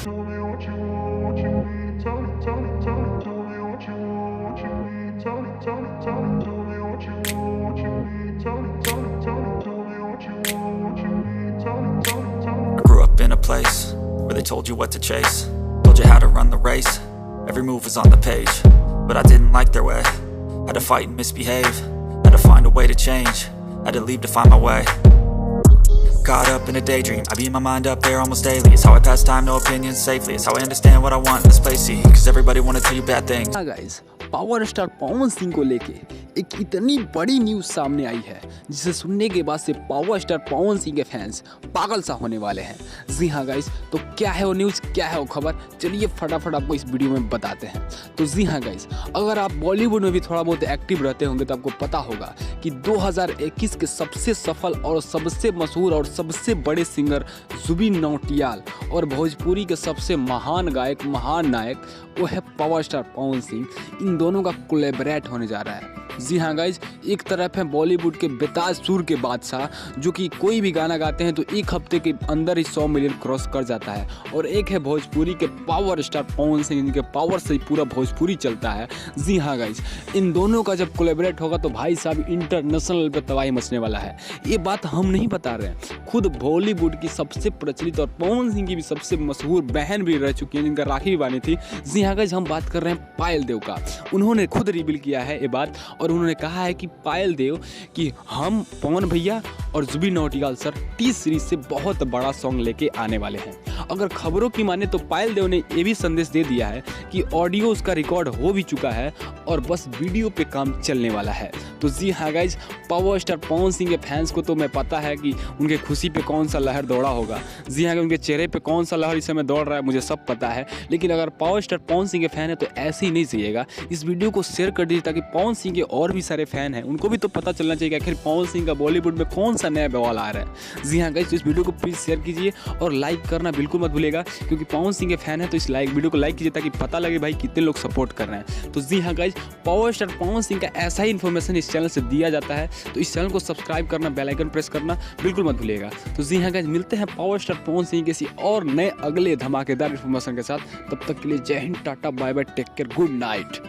Tell me what you want, what you need. Tell me, tell me, tell me. Tell me what you want, what you need. Tell me, tell me, tell me. Tell me what you want, what you need. Tell me, tell me, tell me. Tell me what you want, what you need. Tell me, tell me, tell me. I grew up in a place where they told you what to chase, told you how to run the race. Every move was on the page, but I didn't like their way. Had to fight and misbehave, had to find a way to change, had to leave to find my way. Caught up in a daydream, I beat my mind up there almost daily. It's how I pass time, no opinions safely. It's how I understand what I want in this place, see. Cause everybody wanna tell you bad things. हाँ guys, power star Pawan Singh को लेके एक इतनी बड़ी news सामने आई है जिसे सुनने के बाद से पावर स्टार पवन सिंह के फैंस पागल सा होने वाले हैं। जी हाँ गाइस, तो क्या है वो न्यूज़, क्या है वो खबर, चलिए फटाफट आपको इस वीडियो में बताते हैं। तो जी हाँ गाइस, अगर आप बॉलीवुड में भी थोड़ा बहुत एक्टिव रहते होंगे तो आपको पता होगा कि 2021 के सबसे सफल और सबसे मशहूर और सबसे बड़े सिंगर जुबिन नौटियाल और भोजपुरी के सबसे महान गायक, महान नायक वो है पावर स्टार पवन सिंह। इन दोनों का कोलैबोरेट होने जा रहा है। जी हाँ गाइज, एक तरफ है बॉलीवुड के बेताज सुर के बादशाह जो कि कोई भी गाना गाते हैं तो एक हफ्ते के अंदर ही 100 मिलियन क्रॉस कर जाता है, और एक है भोजपुरी के पावर स्टार पवन सिंह जिनके पावर से ही पूरा भोजपुरी चलता है। जी हाँ गाइज, इन दोनों का जब कोलैबोरेट होगा तो भाई साहब इंटरनेशनल पे तबाही मचने वाला है। ये बात हम नहीं बता रहे हैं, खुद बॉलीवुड की सबसे प्रचलित और पवन सिंह की भी सबसे मशहूर बहन भी रह चुकी है जिनका राखी भी बानी थी। जी हाँ गाइज, हम बात कर रहे हैं पायल देव का। उन्होंने खुद रिवील किया है ये बात और उन्होंने कहा है कि पायल देव कि हम पवन भैया और Jubin Nautiyal sir T Series से बहुत बड़ा सॉन्ग लेके आने वाले हैं। अगर खबरों की माने तो पायल देव ने ये भी संदेश दे दिया है कि ऑडियो उसका रिकॉर्ड हो भी चुका है और बस वीडियो पे काम चलने वाला है। तो जी हाँ guys, power star Pawan Singh के फैंस को तो मैं पता है कि उनके खुशी पे कौन सा लहर दौड़ा होगा। जी हाँ, उनके चेहरे पे कौन सा लहर इस समय दौड़ रहा है मुझे सब पता है। लेकिन अगर पावर स्टार पवन सिंह के फैन है तो ऐसे ही नहीं चाहिएगा, इस वीडियो को शेयर कर दीजिए ताकि पवन सिंह के और भी सारे फैन हैं उनको भी तो पता चलना चाहिए कि आखिर पवन सिंह का बॉलीवुड में कौन सा नया बवाल आ रहा है। जी हाँ गाइज, तो इस वीडियो को प्लीज़ शेयर कीजिए और लाइक करना बिल्कुल मत भूलिएगा, क्योंकि पवन सिंह के फैन है तो इस वीडियो को लाइक कीजिए ताकि पता लगे भाई कितने लोग सपोर्ट कर रहे हैं। तो जी हाँ guys, power star Pawan Singh का ऐसा ही इन्फॉर्मेशन इस चैनल से दिया जाता है, तो इस चैनल को सब्सक्राइब करना, बेल आइकन प्रेस करना बिल्कुल मत भूलिएगा। तो जी हाँ गाइज, मिलते हैं पावर स्टार पवन सिंह किसी और नए अगले धमाकेदार इन्फॉर्मेशन के साथ। तब तक के लिए जय हिंद, tata, bye bye, take care, good night.